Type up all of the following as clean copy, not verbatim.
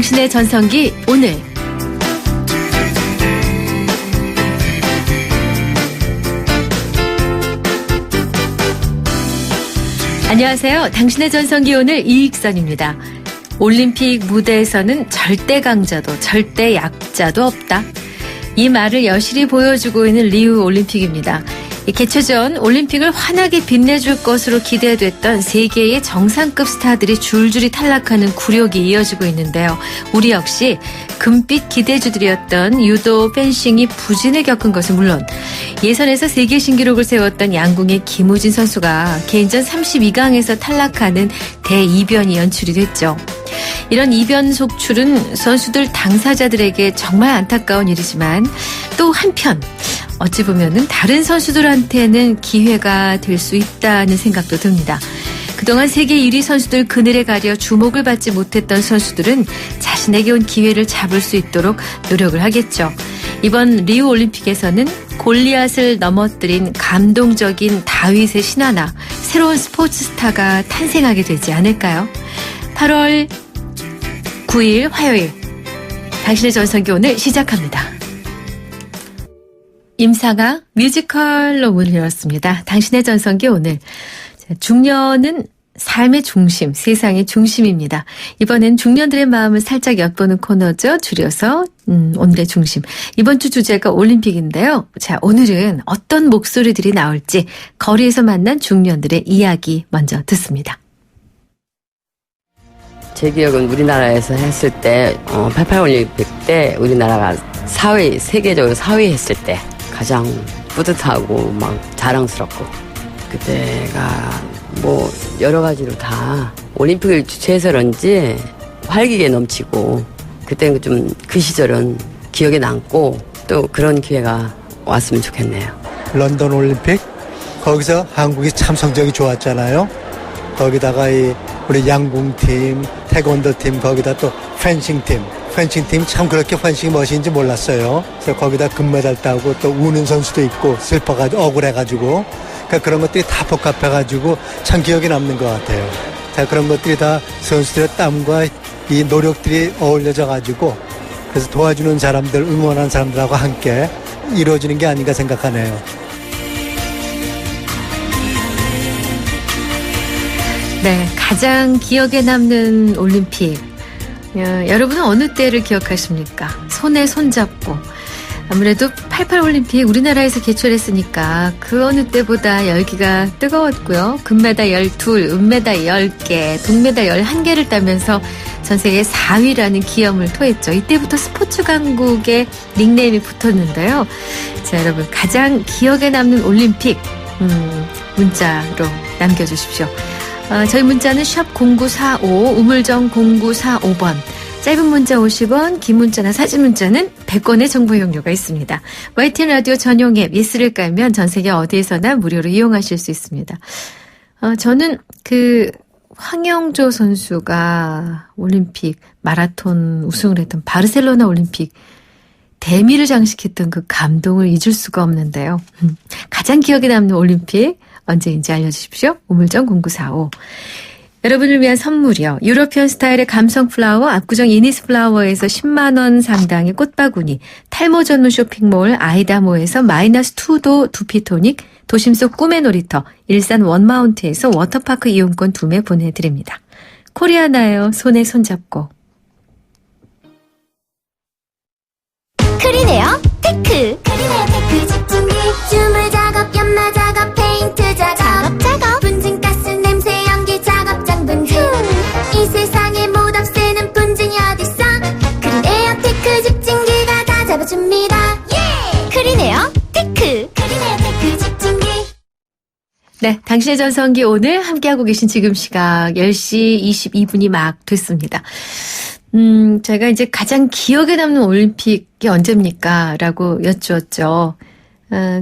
당신의 전성기 오늘. 안녕하세요. 당신의 전성기 오늘 이익선입니다. 올림픽 무대에서는 절대 강자도 절대 약자도 없다. 이 말을 여실히 보여주고 있는 리우 올림픽입니다. 개최 전 올림픽을 환하게 빛내줄 것으로 기대됐던 세계의 정상급 스타들이 줄줄이 탈락하는 굴욕이 이어지고 있는데요. 우리 역시 금빛 기대주들이었던 유도, 펜싱이 부진을 겪은 것은 물론 예선에서 세계 신기록을 세웠던 양궁의 김우진 선수가 개인전 32강에서 탈락하는 대이변이 연출이 됐죠. 이런 이변 속출은 선수들 당사자들에게 정말 안타까운 일이지만 또 한편 어찌 보면은 다른 선수들한테는 기회가 될 수 있다는 생각도 듭니다. 그동안 세계 1위 선수들 그늘에 가려 주목을 받지 못했던 선수들은 자신에게 온 기회를 잡을 수 있도록 노력을 하겠죠. 이번 리우 올림픽에서는 골리앗을 넘어뜨린 감동적인 다윗의 신화나 새로운 스포츠 스타가 탄생하게 되지 않을까요? 8월 9일 화요일 당신의 전성기 오늘 시작합니다. 임상아 뮤지컬로 문을 열었습니다. 당신의 전성기 오늘. 중년은 삶의 중심, 세상의 중심입니다. 이번엔 중년들의 마음을 살짝 엿보는 코너죠. 줄여서 오늘의 중심. 이번 주 주제가 올림픽인데요. 자, 오늘은 어떤 목소리들이 나올지 거리에서 만난 중년들의 이야기 먼저 듣습니다. 제 기억은 우리나라에서 했을 때 88 올림픽 때 우리나라가 4위, 세계적으로 4위 했을 때 가장 뿌듯하고 막 자랑스럽고, 그때가 뭐 여러 가지로 다 올림픽을 주최해서 그런지 활기가 넘치고, 그때는 좀 그 시절은 기억에 남고 또 그런 기회가 왔으면 좋겠네요. 런던 올림픽 거기서 한국이 참 성적이 좋았잖아요. 거기다가 우리 양궁팀, 태권도팀, 거기다 또 펜싱팀 참 그렇게 펜싱이 멋있는지 몰랐어요. 그래서 거기다 금메달 따고 또 우는 선수도 있고 슬퍼가지고 억울해가지고, 그러니까 그런 것들이 다 복합해가지고 참 기억에 남는 것 같아요. 자, 그런 것들이 다 선수들의 땀과 이 노력들이 어울려져가지고 그래서 도와주는 사람들, 응원하는 사람들하고 함께 이루어지는 게 아닌가 생각하네요. 네, 가장 기억에 남는 올림픽. 여러분은 어느 때를 기억하십니까? 손에 손잡고. 아무래도 88 올림픽 우리나라에서 개최를 했으니까 그 어느 때보다 열기가 뜨거웠고요. 금메달 12, 은메달 10개, 동메달 11개를 따면서 전 세계 4위라는 기염을 토했죠. 이때부터 스포츠 강국의 닉네임이 붙었는데요. 자, 여러분 가장 기억에 남는 올림픽 문자로 남겨주십시오. 저희 문자는 샵 0945, 우물정 0945번. 짧은 문자 50원, 긴 문자나 사진 문자는 100원의 정보 이용료가 있습니다. YTN 라디오 전용 앱 예스를 깔면 전 세계 어디에서나 무료로 이용하실 수 있습니다. 저는 황영조 선수가 올림픽 마라톤 우승을 했던 바르셀로나 올림픽 대미를 장식했던 그 감동을 잊을 수가 없는데요. 가장 기억에 남는 올림픽 언제인지 알려주십시오. 우물정 0945. 여러분을 위한 선물이요. 유러피언 스타일의 감성 플라워 압구정 이니스 플라워에서 10만 원 상당의 꽃바구니, 탈모 전문 쇼핑몰 아이다모에서 -2도 두피토닉, 도심 속 꿈의 놀이터 일산 원마운트에서 워터파크 이용권 2매 보내드립니다. 코리아나요. 손에 손잡고. 크리네어 테크. 크리네어 테크 집중기 주물 작업, 연마 작업, 페인트 작업, 분진가스 냄새 연기 작업 장 분진. 이 세상에 못 없애는 분진이 어딨어. 크리네어 테크 집중기가 다 잡아줍니다. 예! 크리네어 테크. 크리네어 테크 집중기. 네, 당신의 전성기 오늘 함께하고 계신 지금 시각 10시 22분이 막 됐습니다. 제가 이제 가장 기억에 남는 올림픽이 언제입니까? 라고 여쭈었죠.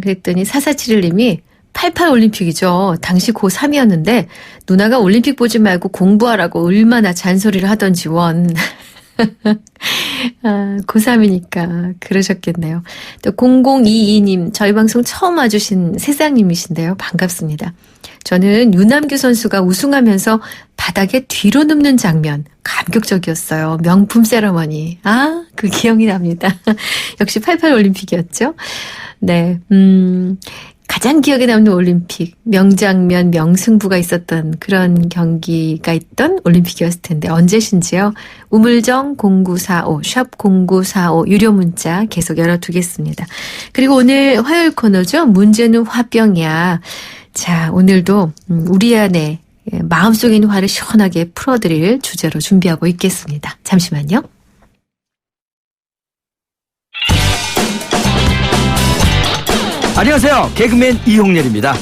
그랬더니 4471님이 88 올림픽이죠. 당시 고3이었는데 누나가 올림픽 보지 말고 공부하라고 얼마나 잔소리를 하던지 원. 고3이니까 그러셨겠네요. 또 0022님, 저희 방송 처음 와주신 세상님이신데요. 반갑습니다. 저는 유남규 선수가 우승하면서 바닥에 뒤로 눕는 장면 감격적이었어요. 명품 세러머니. 그 기억이 납니다. 역시 88 올림픽이었죠. 네, 가장 기억에 남는 올림픽, 명장면, 명승부가 있었던 그런 경기가 있던 올림픽이었을 텐데 언제신지요? 우물정 0945, 샵 0945 유료 문자 계속 열어두겠습니다. 그리고 오늘 화요일 코너죠. 문제는 화병이야. 자, 오늘도 우리 안에 마음속에 있는 화를 시원하게 풀어드릴 주제로 준비하고 있겠습니다. 잠시만요. 안녕하세요. 개그맨 이홍렬입니다.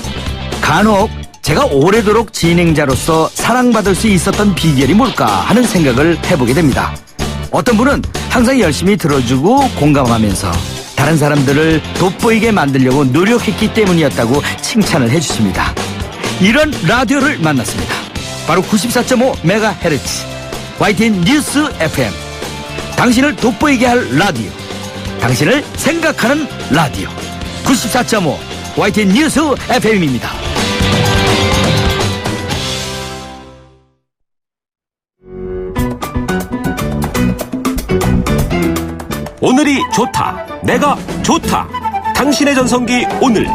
간혹 제가 오래도록 진행자로서 사랑받을 수 있었던 비결이 뭘까 하는 생각을 해보게 됩니다. 어떤 분은 항상 열심히 들어주고 공감하면서 다른 사람들을 돋보이게 만들려고 노력했기 때문이었다고 칭찬을 해주십니다. 이런 라디오를 만났습니다. 바로 94.5MHz YTN 뉴스 FM. 당신을 돋보이게 할 라디오, 당신을 생각하는 라디오 94.5 YTN 뉴스 FM입니다. 오늘이 좋다. 내가 좋다. 당신의 전성기 오늘.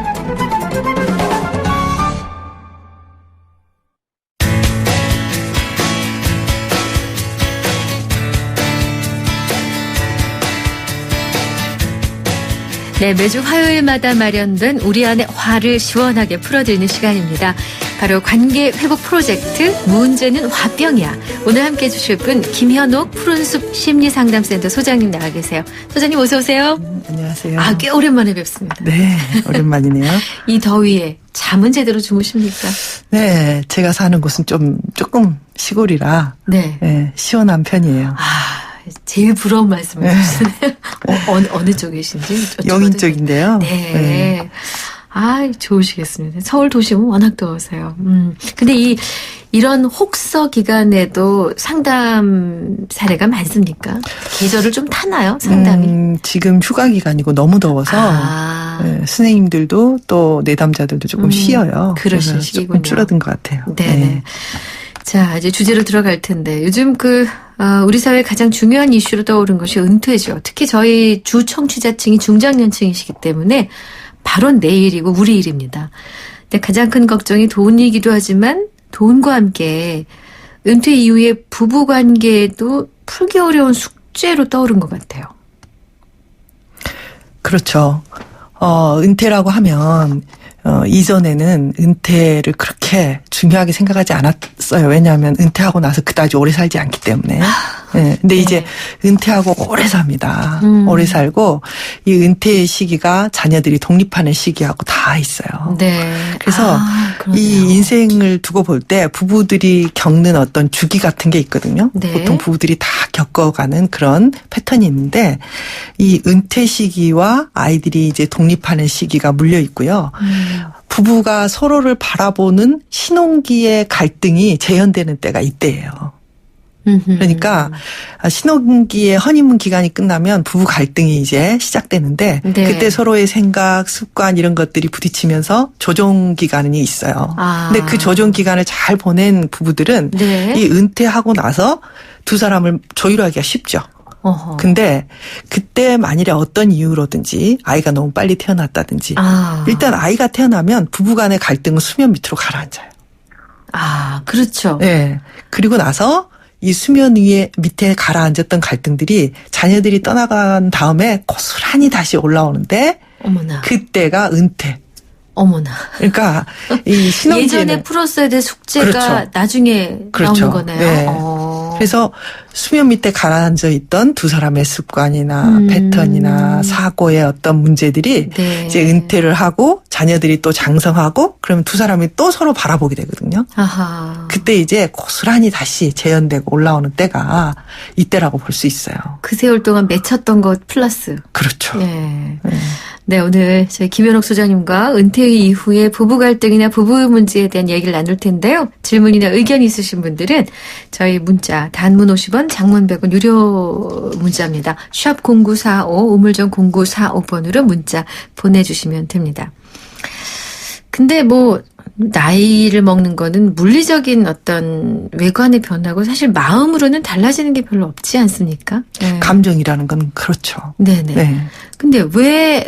네, 매주 화요일마다 마련된 우리 안의 화를 시원하게 풀어드리는 시간입니다. 바로 관계 회복 프로젝트 문제는 화병이야. 오늘 함께해 주실 분 김현옥 푸른숲 심리상담센터 소장님 나와 계세요. 소장님 어서 오세요. 안녕하세요. 꽤 오랜만에 뵙습니다. 네, 오랜만이네요. 이 더위에 잠은 제대로 주무십니까? 네, 제가 사는 곳은 조금 시골이라 네. 시원한 편이에요. 제일 부러운 말씀을 해주시네요. 어느 쪽이신지? 영인 쪽인데요. 네. 좋으시겠습니다. 서울 도심은 워낙 더워서요. 근데 이런 혹서 기간에도 상담 사례가 많습니까? 계절을 좀 타나요, 상담이? 지금 휴가 기간이고 너무 더워서 선생님들도 또 내담자들도 조금 쉬어요. 그러신 그래서 시기군요. 조금 줄어든 것 같아요. 네네. 자, 이제 주제로 들어갈 텐데 요즘 우리 사회 가장 중요한 이슈로 떠오른 것이 은퇴죠. 특히 저희 주 청취자층이 중장년층이시기 때문에 바로 내일이고 우리 일입니다. 근데 가장 큰 걱정이 돈이기도 하지만 돈과 함께 은퇴 이후에 부부관계에도 풀기 어려운 숙제로 떠오른 것 같아요. 그렇죠. 은퇴라고 하면 이전에는 은퇴를 그렇게 중요하게 생각하지 않았어요. 왜냐하면 은퇴하고 나서 그다지 오래 살지 않기 때문에. 네. 근데 이제 은퇴하고 오래 삽니다. 오래 살고 이 은퇴의 시기가 자녀들이 독립하는 시기하고 다 있어요. 네. 그래서 그러네요. 이 인생을 두고 볼 때 부부들이 겪는 어떤 주기 같은 게 있거든요. 네. 보통 부부들이 다 겪어가는 그런 패턴이 있는데 이 은퇴 시기와 아이들이 이제 독립하는 시기가 물려 있고요. 부부가 서로를 바라보는 신혼기의 갈등이 재현되는 때가 이때예요. 그러니까 신혼기의 허니문 기간이 끝나면 부부 갈등이 이제 시작되는데 네. 그때 서로의 생각, 습관 이런 것들이 부딪히면서 조정 기간이 있어요. 근데 그 조정 기간을 잘 보낸 부부들은 네. 이 은퇴하고 나서 두 사람을 조율하기가 쉽죠. 어허. 근데 그때 만일에 어떤 이유로든지 아이가 너무 빨리 태어났다든지 일단 아이가 태어나면 부부 간의 갈등은 수면 밑으로 가라앉아요. 그렇죠. 네. 그리고 나서 이 수면 위에 밑에 가라앉았던 갈등들이 자녀들이 떠나간 다음에 고스란히 다시 올라오는데 어머나. 그때가 은퇴. 어머나. 그러니까 이 신혼기에는 예전에 풀었어야 될 숙제가 그렇죠. 나중에 그렇죠. 나오는 거네요. 네. 그래서 수면 밑에 가라앉아 있던 두 사람의 습관이나 패턴이나 사고의 어떤 문제들이 네. 이제 은퇴를 하고 자녀들이 또 장성하고 그러면 두 사람이 또 서로 바라보게 되거든요. 아하. 그때 이제 고스란히 다시 재현되고 올라오는 때가 이때라고 볼 수 있어요. 그 세월 동안 맺혔던 것 플러스. 그렇죠. 네. 네, 오늘 저희 김현옥 소장님과 은퇴 이후의 부부 갈등이나 부부 문제에 대한 얘기를 나눌 텐데요. 질문이나 의견 있으신 분들은 저희 문자 단문 50원, 장문 100원 유료 문자입니다. 샵 0945 우물정 0945번으로 문자 보내주시면 됩니다. 근데 뭐 나이를 먹는 거는 물리적인 어떤 외관의 변화고 사실 마음으로는 달라지는 게 별로 없지 않습니까? 네. 감정이라는 건 그렇죠. 네네. 네. 근데 왜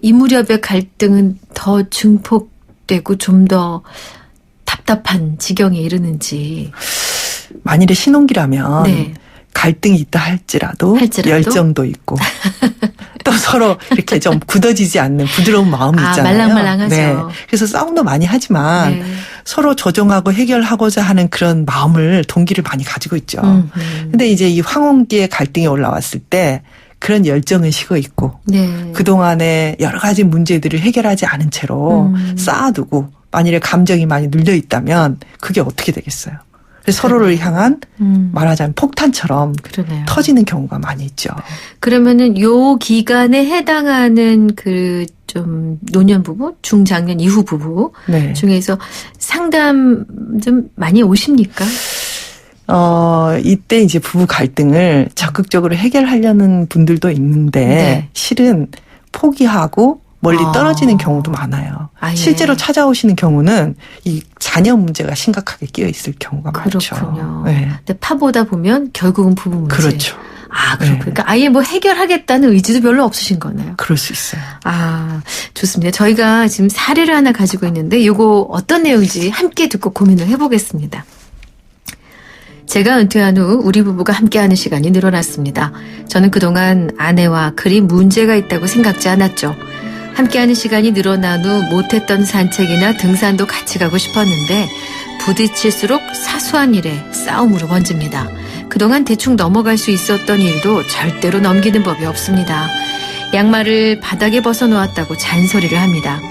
이 무렵의 갈등은 더 증폭되고 좀 더 답답한 지경에 이르는지. 만일에 신혼기라면 네. 갈등이 있다 할지라도 열정도 있고 또 서로 이렇게 좀 굳어지지 않는 부드러운 마음이 있잖아요. 말랑말랑하죠. 네. 그래서 싸움도 많이 하지만 네. 서로 조정하고 해결하고자 하는 그런 마음을 동기를 많이 가지고 있죠. 근데 이제 이 황혼기의 갈등이 올라왔을 때 그런 열정은 식어 있고 네. 그동안에 여러 가지 문제들을 해결하지 않은 채로 쌓아두고 만일에 감정이 많이 눌려 있다면 그게 어떻게 되겠어요. 그래서 서로를 향한 말하자면 폭탄처럼 그러네요. 터지는 경우가 많이 있죠. 그러면은 요 기간에 해당하는 그 좀 노년 부부, 중장년 이후 부부 네. 중에서 상담 좀 많이 오십니까? 이때 이제 부부 갈등을 적극적으로 해결하려는 분들도 있는데 네. 실은 포기하고 멀리 떨어지는 경우도 많아요. 예. 실제로 찾아오시는 경우는 이 자녀 문제가 심각하게 끼어 있을 경우가 많죠. 그렇군요. 네. 근데 파보다 보면 결국은 부부 문제. 그렇죠. 그렇군요. 네. 그러니까 아예 뭐 해결하겠다는 의지도 별로 없으신 거네요. 그럴 수 있어요. 좋습니다. 저희가 지금 사례를 하나 가지고 있는데 이거 어떤 내용인지 함께 듣고 고민을 해보겠습니다. 제가 은퇴한 후 우리 부부가 함께하는 시간이 늘어났습니다. 저는 그동안 아내와 그리 문제가 있다고 생각지 않았죠. 함께하는 시간이 늘어난 후 못했던 산책이나 등산도 같이 가고 싶었는데 부딪힐수록 사소한 일에 싸움으로 번집니다. 그동안 대충 넘어갈 수 있었던 일도 절대로 넘기는 법이 없습니다. 양말을 바닥에 벗어놓았다고 잔소리를 합니다.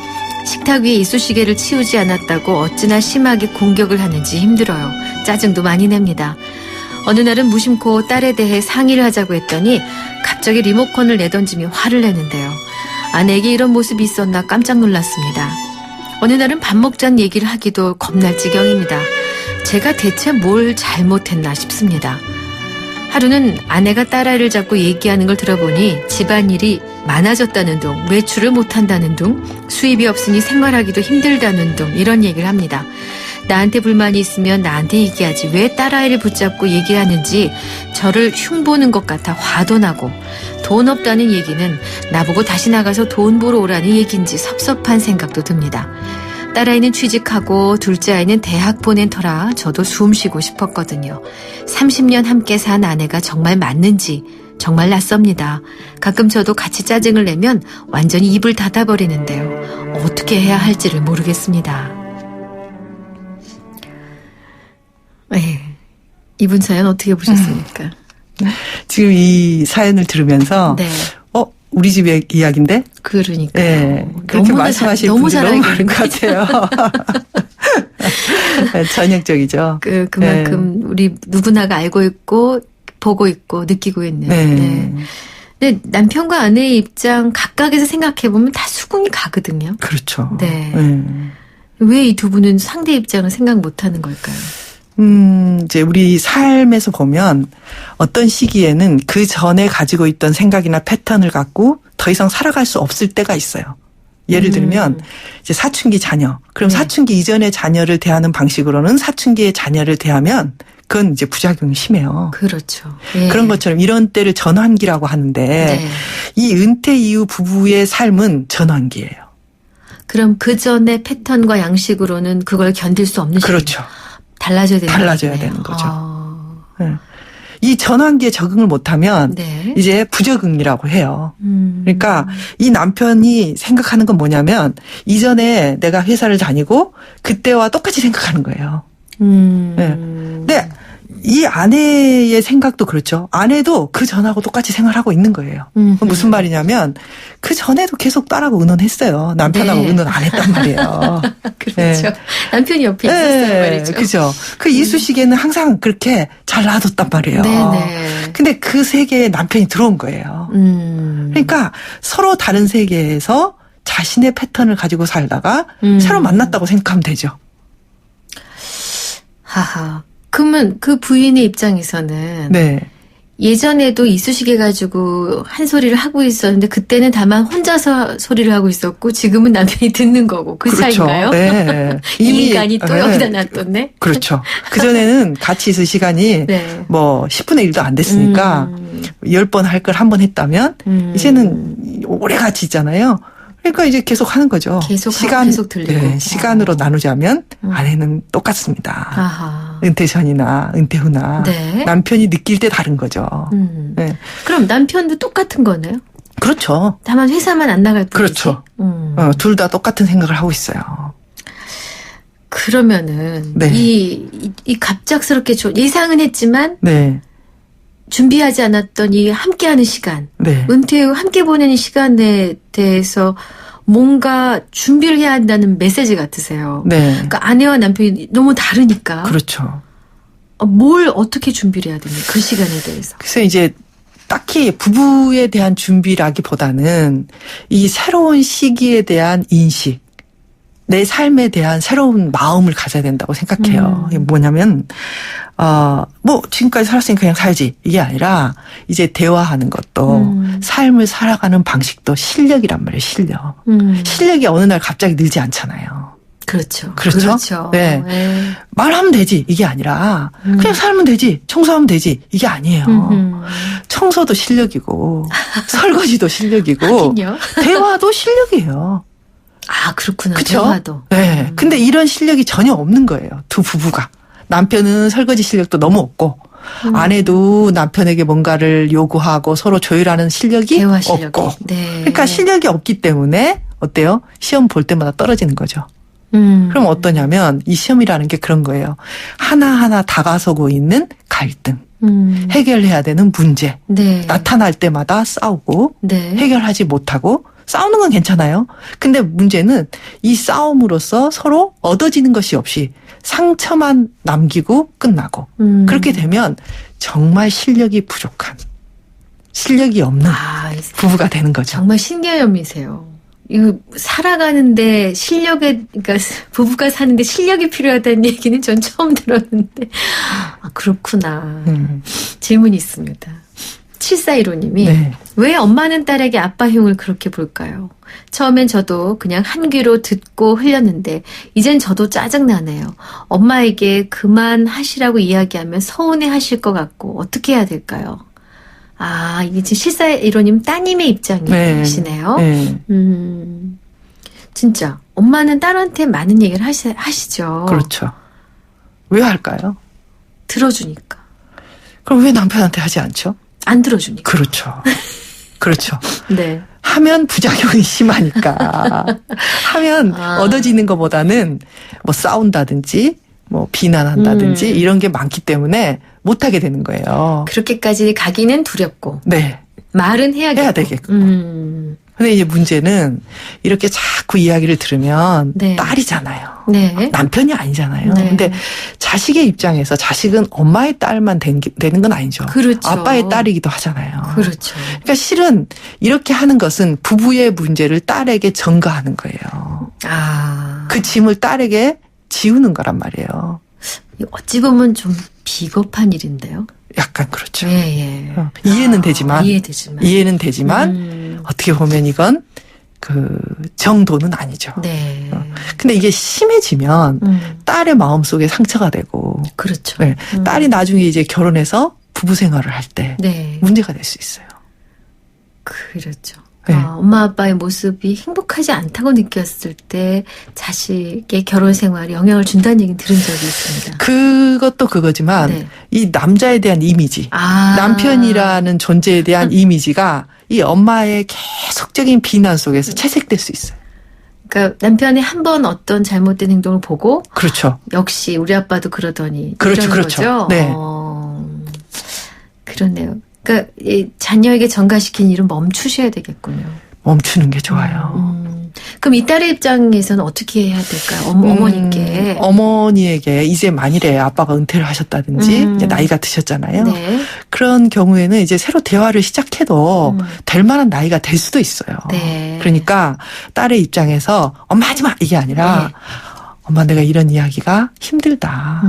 식탁 위에 이쑤시개를 치우지 않았다고 어찌나 심하게 공격을 하는지 힘들어요. 짜증도 많이 냅니다. 어느 날은 무심코 딸에 대해 상의를 하자고 했더니 갑자기 리모컨을 내던지며 화를 내는데요. 아내에게 이런 모습이 있었나 깜짝 놀랐습니다. 어느 날은 밥 먹자는 얘기를 하기도 겁날 지경입니다. 제가 대체 뭘 잘못했나 싶습니다. 하루는 아내가 딸아이를 잡고 얘기하는 걸 들어보니 집안일이 많아졌다는 둥, 외출을 못한다는 둥, 수입이 없으니 생활하기도 힘들다는 둥 이런 얘기를 합니다. 나한테 불만이 있으면 나한테 얘기하지 왜 딸아이를 붙잡고 얘기하는지 저를 흉보는 것 같아 화도 나고 돈 없다는 얘기는 나보고 다시 나가서 돈 보러 오라는 얘기인지 섭섭한 생각도 듭니다. 딸아이는 취직하고 둘째 아이는 대학 보낸 터라 저도 숨 쉬고 싶었거든요. 30년 함께 산 아내가 정말 맞는지 정말 낯섭니다. 가끔 저도 같이 짜증을 내면 완전히 입을 닫아버리는데요. 어떻게 해야 할지를 모르겠습니다. 네. 이분 사연 어떻게 보셨습니까? 지금 이 사연을 들으면서 네. 우리 집의 이야기인데? 그러니까요. 네. 그렇게 말씀하실 너무 분들 잘 너무 알고 많은 것 같아요. 전형적이죠. 그만큼 우리 누구나가 알고 있고 보고 있고 느끼고 있는. 네. 근데 남편과 아내의 입장 각각에서 생각해보면 다 수긍이 가거든요. 그렇죠. 네. 왜 이 두 분은 상대 입장을 생각 못하는 걸까요? 이제 우리 삶에서 보면 어떤 시기에는 그 전에 가지고 있던 생각이나 패턴을 갖고 더 이상 살아갈 수 없을 때가 있어요. 예를 들면 이제 사춘기 자녀. 그럼 네. 사춘기 이전의 자녀를 대하는 방식으로는 사춘기의 자녀를 대하면 그건 이제 부작용이 심해요. 그렇죠. 예. 그런 것처럼 이런 때를 전환기라고 하는데 네. 이 은퇴 이후 부부의 삶은 전환기예요. 그럼 그 전의 패턴과 양식으로는 그걸 견딜 수 없는 그렇죠. 달라져야 달라져야 거네요. 되는 거죠. 네. 이 전환기에 적응을 못하면 네. 이제 부적응이라고 해요. 그러니까 이 남편이 생각하는 건 뭐냐면 이전에 내가 회사를 다니고 그때와 똑같이 생각하는 거예요. 네. 근데 이 아내의 생각도 그렇죠. 아내도 그 전하고 똑같이 생활하고 있는 거예요. 무슨 말이냐면 그 전에도 계속 딸하고 의논했어요. 남편하고 네. 의논 안 했단 말이에요. 그렇죠. 네. 남편이 옆에 있었어요 말이죠. 그죠. 그 이쑤시개는 항상 그렇게 잘 놔뒀단 말이에요. 네네. 근데 그 세계에 남편이 들어온 거예요. 그러니까 서로 다른 세계에서 자신의 패턴을 가지고 살다가 새로 만났다고 생각하면 되죠. 하하. 그러면 그 부인의 입장에서는 네. 예전에도 이쑤시개 가지고 한 소리를 하고 있었는데 그때는 다만 혼자서 소리를 하고 있었고 지금은 남편이 듣는 거고 그 그렇죠. 차이인가요? 네. 이 인간이 또 네. 여기다 놔뒀네. 그렇죠. 그전에는 같이 있을 시간이 네. 뭐 10분의 1도 안 됐으니까 10번 할 걸 한 번 했다면 이제는 오래 같이 있잖아요. 그러니까 이제 계속 하는 거죠. 계속 하고 계속 들리고. 네, 시간으로 나누자면 아내는 똑같습니다. 아하. 은퇴 전이나 은퇴 후나 네. 남편이 느낄 때 다른 거죠. 네. 그럼 남편도 똑같은 거네요? 그렇죠. 다만 회사만 안 나갈 뿐이지. 그렇죠. 둘 다 똑같은 생각을 하고 있어요. 그러면은 네. 이 갑작스럽게 예상은 했지만 네. 준비하지 않았던 이 함께하는 시간, 네. 은퇴 후 함께 보내는 시간에 대해서 뭔가 준비를 해야 한다는 메시지 같으세요. 네. 그러니까 아내와 남편이 너무 다르니까 그렇죠. 뭘 어떻게 준비를 해야 됩니까? 그 시간에 대해서. 그래서 이제 딱히 부부에 대한 준비라기보다는 이 새로운 시기에 대한 인식, 내 삶에 대한 새로운 마음을 가져야 된다고 생각해요. 이게 뭐냐면, 뭐, 지금까지 살았으니까 그냥 살지. 이게 아니라, 이제 대화하는 것도, 삶을 살아가는 방식도 실력이란 말이에요, 실력. 실력이 어느 날 갑자기 늘지 않잖아요. 그렇죠. 그렇죠? 그렇죠. 네. 네. 말하면 되지. 이게 아니라, 그냥 살면 되지. 청소하면 되지. 이게 아니에요. 청소도 실력이고, 설거지도 실력이고, 하긴요. 대화도 실력이에요. 아, 그렇구나. 그쵸? 대화도. 네. 근데 이런 실력이 전혀 없는 거예요. 두 부부가. 남편은 설거지 실력도 너무 없고, 아내도 남편에게 뭔가를 요구하고 서로 조율하는 실력이 대화 실력이. 없고. 네. 그러니까 실력이 없기 때문에 어때요? 시험 볼 때마다 떨어지는 거죠. 그럼 어떠냐면 이 시험이라는 게 그런 거예요. 하나하나 다가서고 있는 갈등. 해결해야 되는 문제. 네. 나타날 때마다 싸우고 네. 해결하지 못하고 싸우는 건 괜찮아요. 근데 문제는 이 싸움으로써 서로 얻어지는 것이 없이 상처만 남기고 끝나고 그렇게 되면 정말 실력이 부족한 실력이 없는 부부가 되는 거죠. 정말 신개념이세요. 이거 살아가는데 그러니까 부부가 사는데 실력이 필요하다는 얘기는 전 처음 들었는데 그렇구나. 질문이 있습니다. 7415님이 네. 왜 엄마는 딸에게 아빠 흉을 그렇게 볼까요? 처음엔 저도 그냥 한 귀로 듣고 흘렸는데 이젠 저도 짜증나네요. 엄마에게 그만하시라고 이야기하면 서운해하실 것 같고 어떻게 해야 될까요? 이게 지금 7415님 따님의 입장이시네요. 네. 진짜 엄마는 딸한테 많은 얘기를 하시죠. 그렇죠. 왜 할까요? 들어주니까. 그럼 왜 남편한테 하지 않죠? 안 들어주니까. 그렇죠. 그렇죠. 네. 하면 부작용이 심하니까. 하면 얻어지는 것보다는 뭐 싸운다든지 뭐 비난한다든지 이런 게 많기 때문에 못하게 되는 거예요. 그렇게까지 가기는 두렵고. 네. 말은 해야 되겠고. 근데 이제 문제는 이렇게 자꾸 이야기를 들으면 네. 딸이잖아요. 네. 남편이 아니잖아요. 네. 근데 자식의 입장에서 자식은 엄마의 딸만 되는 건 아니죠. 그렇죠. 아빠의 딸이기도 하잖아요. 그렇죠. 그러니까 실은 이렇게 하는 것은 부부의 문제를 딸에게 전가하는 거예요. 그 짐을 딸에게 지우는 거란 말이에요. 어찌 보면 좀 비겁한 일인데요. 약간 그렇죠. 예. 이해는 되지만. 이해는 되지만. 어떻게 보면 이건 그 정도는 아니죠. 네. 근데 이게 심해지면 딸의 마음속에 상처가 되고. 그렇죠. 네. 딸이 나중에 이제 결혼해서 부부 생활을 할 때 네. 문제가 될 수 있어요. 그렇죠. 네. 엄마 아빠의 모습이 행복하지 않다고 느꼈을 때 자식의 결혼 생활에 영향을 준다는 얘기는 들은 적이 있습니다. 그것도 그거지만 네. 이 남자에 대한 이미지, 남편이라는 존재에 대한 이미지가 이 엄마의 계속적인 비난 속에서 채색될 수 있어요. 그러니까 남편이 한 번 어떤 잘못된 행동을 보고 그렇죠. 역시 우리 아빠도 그러더니 그렇죠. 이런 그렇죠. 거죠. 네. 그렇네요. 그러니까 이 자녀에게 전가시킨 일은 멈추셔야 되겠군요. 멈추는 게 좋아요. 그럼 이 딸의 입장에서는 어떻게 해야 될까요? 어머니께. 어머니에게 이제 만일에 아빠가 은퇴를 하셨다든지 이제 나이가 드셨잖아요. 네. 그런 경우에는 이제 새로 대화를 시작해도 될 만한 나이가 될 수도 있어요. 네. 그러니까 딸의 입장에서 엄마 하지 마 이게 아니라 네. 엄마 내가 이런 이야기가 힘들다.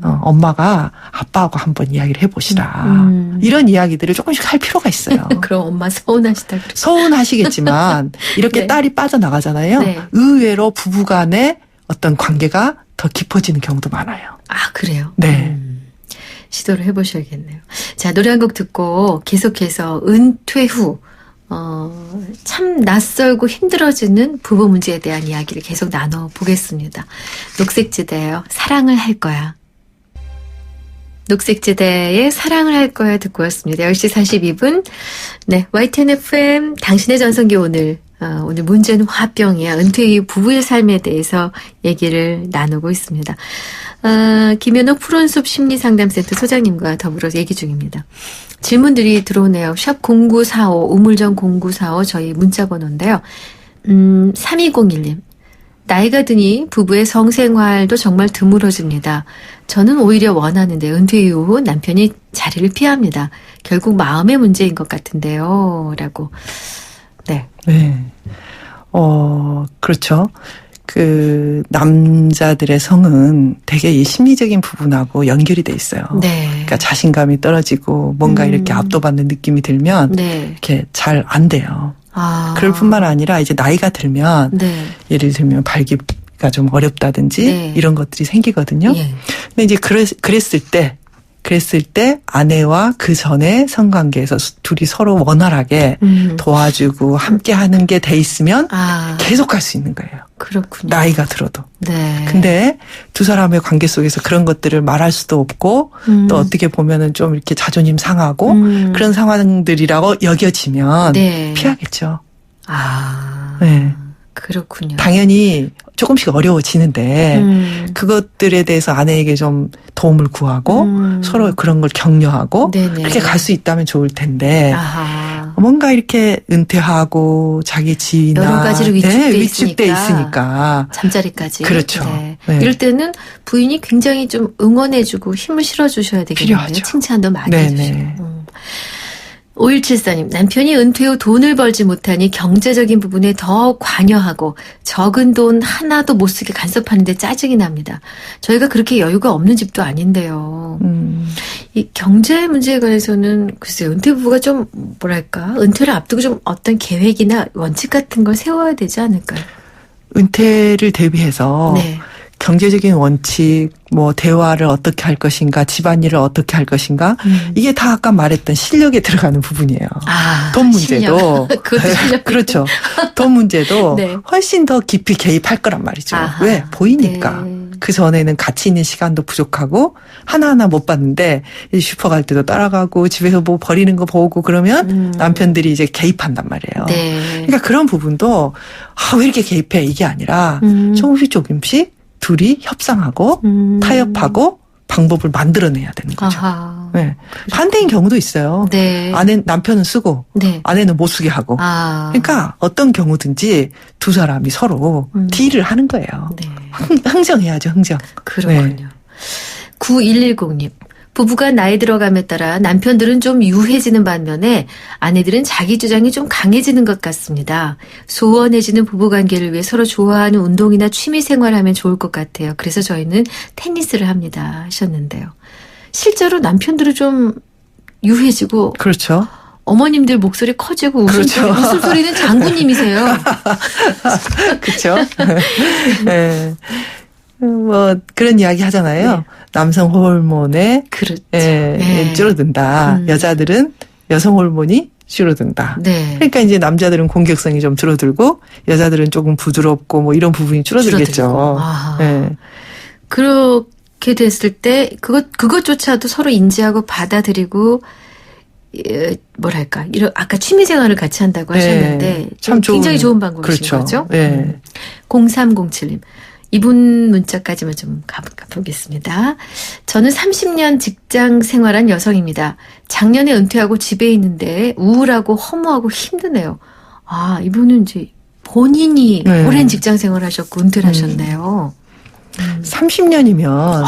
엄마가 아빠하고 한번 이야기를 해보시라. 이런 이야기들을 조금씩 할 필요가 있어요. 그럼 엄마 서운하시다 그랬어요. 서운하시겠지만 이렇게 네. 딸이 빠져나가잖아요. 네. 의외로 부부간의 어떤 관계가 더 깊어지는 경우도 많아요. 아, 그래요? 네. 시도를 해보셔야겠네요. 자, 노래 한 곡 듣고 계속해서 은퇴 후 참 낯설고 힘들어지는 부부 문제에 대한 이야기를 계속 나눠보겠습니다. 녹색지대예요. 사랑을 할 거야. 녹색지대의 사랑을 할 거야 듣고 왔습니다. 10시 42분. 네, YTN FM 당신의 전성기 오늘 문제는 화병이야. 은퇴 이후 부부의 삶에 대해서 얘기를 나누고 있습니다. 김현옥 푸른숲 심리상담센터 소장님과 더불어 얘기 중입니다. 질문들이 들어오네요. 샵 0945 우물정 0945 저희 문자 번호인데요. 3201님. 나이가 드니 부부의 성생활도 정말 드물어집니다. 저는 오히려 원하는데 은퇴 이후 남편이 자리를 피합니다. 결국 마음의 문제인 것 같은데요. 라고. 네. 네. 그렇죠. 그 남자들의 성은 되게 이 심리적인 부분하고 연결이 돼 있어요. 네. 그러니까 자신감이 떨어지고 뭔가 이렇게 압도받는 느낌이 들면 네. 이렇게 잘 안 돼요. 아. 그럴 뿐만 아니라 이제 나이가 들면 네. 예를 들면 발기가 좀 어렵다든지 네. 이런 것들이 생기거든요. 예. 근데 이제 그랬을 때 아내와 그 전에 성관계에서 둘이 서로 원활하게 도와주고 함께 하는 게 돼 있으면 계속 갈 수 있는 거예요. 그렇군요. 나이가 들어도. 네. 근데 두 사람의 관계 속에서 그런 것들을 말할 수도 없고 또 어떻게 보면은 좀 이렇게 자존심 상하고 그런 상황들이라고 여겨지면 네. 피하겠죠. 아. 네. 그렇군요. 당연히 조금씩 어려워지는데 그것들에 대해서 아내에게 좀 도움을 구하고 서로 그런 걸 격려하고 네네. 그렇게 갈 수 있다면 좋을 텐데 아하. 뭔가 이렇게 은퇴하고 자기 지위나 여러 가지로 위축돼 위축돼 있으니까 잠자리까지. 그렇죠. 네. 네. 이럴 때는 부인이 굉장히 좀 응원해주고 힘을 실어주셔야 되겠네요. 필요하죠. 칭찬도 많이 네네. 해주시고. 5174님, 남편이 은퇴 후 돈을 벌지 못하니 경제적인 부분에 더 관여하고 적은 돈 하나도 못 쓰게 간섭하는데 짜증이 납니다. 저희가 그렇게 여유가 없는 집도 아닌데요. 이 경제 문제에 관해서는 글쎄요, 은퇴 부부가 좀 뭐랄까, 은퇴를 앞두고 좀 어떤 계획이나 원칙 같은 걸 세워야 되지 않을까요? 은퇴를 대비해서 네. 경제적인 원칙, 뭐 대화를 어떻게 할 것인가, 집안일을 어떻게 할 것인가, 이게 다 아까 말했던 실력에 들어가는 부분이에요. 돈 문제도 그것도 실력. 그렇죠. 돈 문제도 네. 훨씬 더 깊이 개입할 거란 말이죠. 아하. 왜? 보이니까. 네. 그 전에는 같이 있는 시간도 부족하고 하나하나 못 봤는데 슈퍼 갈 때도 따라가고 집에서 뭐 버리는 거 보고 그러면 남편들이 이제 개입한단 말이에요. 네. 그러니까 그런 부분도 왜 이렇게 개입해 이게 아니라 조금씩 둘이 협상하고 타협하고 방법을 만들어내야 되는 거죠. 아하. 네. 반대인 경우도 있어요. 네. 남편은 쓰고 네. 아내는 못 쓰게 하고. 그러니까 어떤 경우든지 두 사람이 서로 딜을 하는 거예요. 네. 흥정해야죠, 흥정. 그렇군요. 네. 9110님. 부부가 나이 들어감에 따라 남편들은 좀 유해지는 반면에 아내들은 자기 주장이 좀 강해지는 것 같습니다. 소원해지는 부부관계를 위해 서로 좋아하는 운동이나 취미 생활하면 좋을 것 같아요. 그래서 저희는 테니스를 합니다 하셨는데요. 실제로 남편들은 좀 유해지고 그렇죠. 어머님들 목소리 커지고 그렇죠. 웃음소리는 장군님이세요. 그렇죠. 네. 뭐 그런 이야기 하잖아요. 네. 남성 호르몬에 그렇죠. 네. 줄어든다. 여자들은 여성 호르몬이 줄어든다. 네. 그러니까 이제 남자들은 공격성이 좀 줄어들고 여자들은 조금 부드럽고 뭐 이런 부분이 줄어들겠죠. 네. 그렇게 됐을 때 그것조차도 서로 인지하고 받아들이고 뭐랄까 이런 아까 취미생활을 같이 한다고 하셨는데 참 굉장히 좋은 방법이신 그렇죠. 거죠. 네. 0307님. 이분 문자까지만 좀 가보겠습니다. 저는 30년 직장 생활한 여성입니다. 작년에 은퇴하고 집에 있는데 우울하고 허무하고 힘드네요. 아, 이분은 이제 본인이 네. 오랜 직장 생활하셨고 은퇴를 하셨네요. 30년이면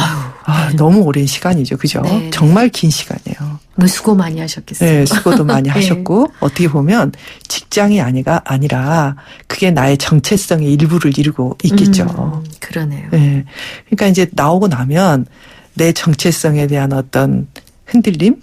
너무 오랜 시간이죠. 그죠? 네. 정말 긴 시간이에요. 오늘 수고 많이 하셨겠어요. 네, 수고도 많이 네. 하셨고 어떻게 보면 직장이 아니라 그게 나의 정체성의 일부를 이루고 있겠죠. 그러네요. 네. 그러니까 이제 나오고 나면 내 정체성에 대한 어떤 흔들림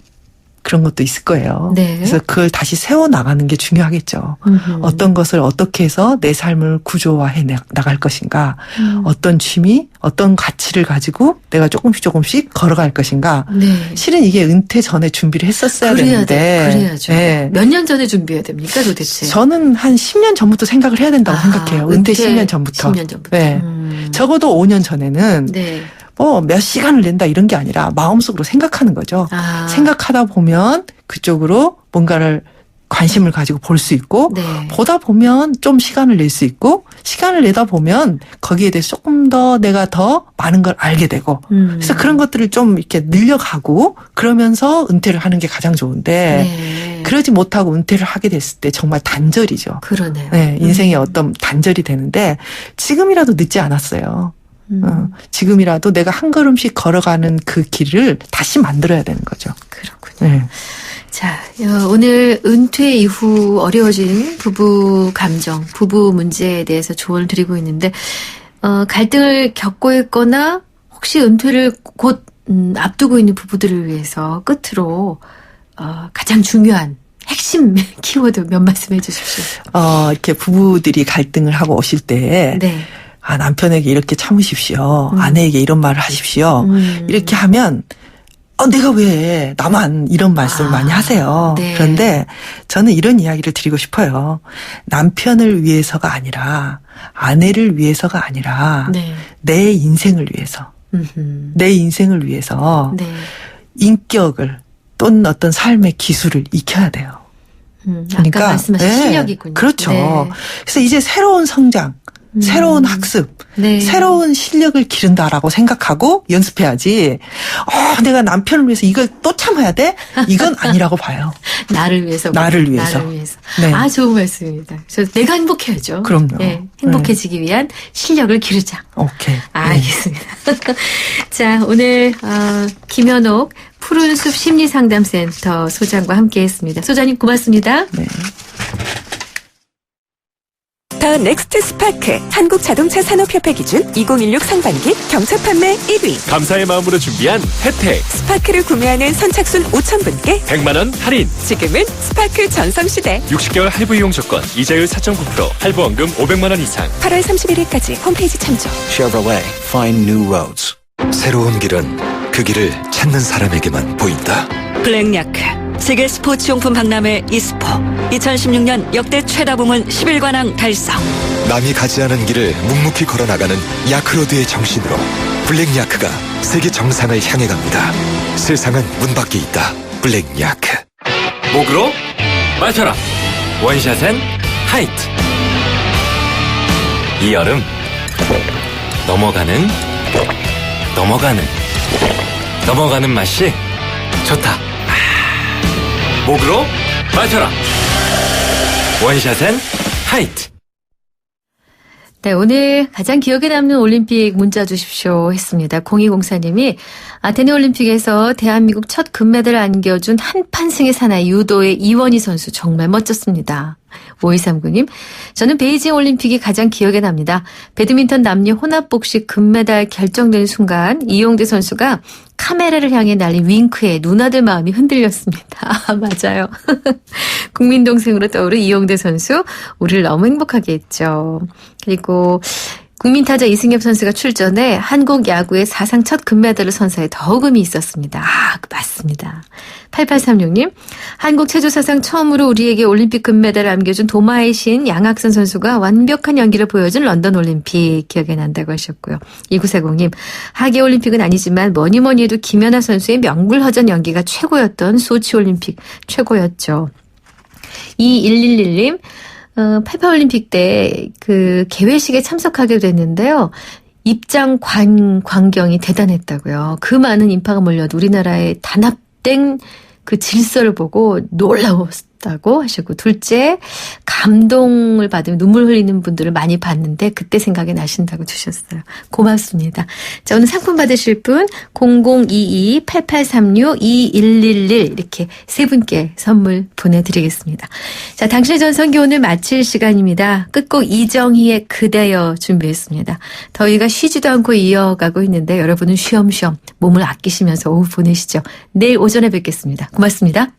그런 것도 있을 거예요. 네. 그래서 그걸 다시 세워나가는 게 중요하겠죠. 어떤 것을 어떻게 해서 내 삶을 구조화해 나갈 것인가. 어떤 취미, 어떤 가치를 가지고 내가 조금씩 걸어갈 것인가. 네. 실은 이게 은퇴 전에 준비를 했었어야 되는데. 그래야죠. 네. 몇 년 전에 준비해야 됩니까, 도대체? 저는 한 10년 전부터 생각을 해야 된다고 생각해요. 은퇴 10년 전부터. 10년 전부터. 네. 적어도 5년 전에는 네. 몇 시간을 낸다 이런 게 아니라 마음속으로 생각하는 거죠. 아. 생각하다 보면 그쪽으로 뭔가를 관심을 가지고 볼 수 있고 네. 보다 보면 좀 시간을 낼 수 있고 시간을 내다 보면 거기에 대해서 조금 더 내가 더 많은 걸 알게 되고 그래서 그런 것들을 좀 이렇게 늘려가고 그러면서 은퇴를 하는 게 가장 좋은데 네. 그러지 못하고 은퇴를 하게 됐을 때 정말 단절이죠. 그러네요. 네, 인생의 어떤 단절이 되는데 지금이라도 늦지 않았어요. 지금이라도 내가 한 걸음씩 걸어가는 그 길을 다시 만들어야 되는 거죠. 그렇군요. 네. 자, 오늘 은퇴 이후 어려워진 부부 감정, 부부 문제에 대해서 조언을 드리고 있는데, 갈등을 겪고 있거나 혹시 은퇴를 곧 앞두고 있는 부부들을 위해서 끝으로 가장 중요한 핵심 키워드 몇 말씀 해주십시오. 이렇게 부부들이 갈등을 하고 오실 때, 네. 남편에게 이렇게 참으십시오. 아내에게 이런 말을 하십시오. 이렇게 하면, 내가 왜 나만 이런 말씀을 많이 하세요. 네. 그런데 저는 이런 이야기를 드리고 싶어요. 남편을 위해서가 아니라, 아내를 위해서가 아니라, 네. 내 인생을 위해서, 내 인생을 위해서, 네. 인격을 또는 어떤 삶의 기술을 익혀야 돼요. 아까 말씀하신 네, 실력이군요. 그렇죠. 네. 그래서 이제 새로운 성장, 새로운 학습, 네. 새로운 실력을 기른다라고 생각하고 연습해야지. 내가 남편을 위해서 이걸 또 참아야 돼? 이건 아니라고 봐요. 나를 위해서. 나를 위해서. 나를 위해서. 네. 좋은 말씀입니다. 내가 행복해야죠. 그럼요. 네, 행복해지기 위한 실력을 기르자. 오케이. 알겠습니다. 자, 오늘 김현옥 푸른숲 심리상담센터 소장과 함께했습니다. 소장님 고맙습니다. 네. 더 넥스트 스파크 한국자동차 산업협회 기준 2016 상반기 경차 판매 1위. 감사의 마음으로 준비한 혜택. 스파크를 구매하는 선착순 5,000분께 100만원 할인. 지금은 스파크 전성시대. 60개월 할부 이용 조건. 이자율 4.9%. 할부원금 500만원 이상. 8월 31일까지 홈페이지 참조. Chevrolet, find new roads. 새로운 길은 그 길을 찾는 사람에게만 보인다. 블랙야크 세계 스포츠용품 박람회 이스포 2016년 역대 최다 부문 11관왕 달성. 남이 가지 않은 길을 묵묵히 걸어나가는 야크로드의 정신으로 블랙야크가 세계 정상을 향해 갑니다. 세상은 문 밖에 있다. 블랙야크. 목으로 마셔라. 원샷엔 하이트. 이 여름 넘어가는 맛이 좋다. 목으로 마셔라. 원샷엔 하이트. 네, 오늘 가장 기억에 남는 올림픽 문자 주십시오 했습니다. 0204님이 아테네 올림픽에서 대한민국 첫 금메달을 안겨준 한판승의 사나이 유도의 이원희 선수 정말 멋졌습니다. 5239님, 저는 베이징 올림픽이 가장 기억에 납니다. 배드민턴 남녀 혼합복식 금메달 결정되는 순간 이용대 선수가 카메라를 향해 날린 윙크에 누나들 마음이 흔들렸습니다. 맞아요. 국민동생으로 떠오른 이용대 선수, 우리를 너무 행복하게 했죠. 그리고 국민타자 이승엽 선수가 출전해 한국 야구의 사상 첫 금메달을 선사해 더욱 의미 있었습니다. 맞습니다. 8836님, 한국 체조 사상 처음으로 우리에게 올림픽 금메달을 안겨준 도마의 신 양학선 선수가 완벽한 연기를 보여준 런던 올림픽 기억에 난다고 하셨고요. 2940님, 하계 올림픽은 아니지만 뭐니 해도 김연아 선수의 명불허전 연기가 최고였던 소치 올림픽 최고였죠. 2111님, 88올림픽 때 그 개회식에 참석하게 됐는데요. 입장 광경이 대단했다고요. 그 많은 인파가 몰려도 우리나라의 단합된 그 질서를 보고 놀라웠다고 하시고, 둘째, 감동을 받으며 눈물 흘리는 분들을 많이 봤는데 그때 생각이 나신다고 주셨어요. 고맙습니다. 자, 오늘 상품 받으실 분 0022-8836-2111 이렇게 세 분께 선물 보내드리겠습니다. 자, 당신의 전성기 오늘 마칠 시간입니다. 끝곡 이정희의 그대여 준비했습니다. 더위가 쉬지도 않고 이어가고 있는데 여러분은 쉬엄쉬엄 몸을 아끼시면서 오후 보내시죠. 내일 오전에 뵙겠습니다. 고맙습니다.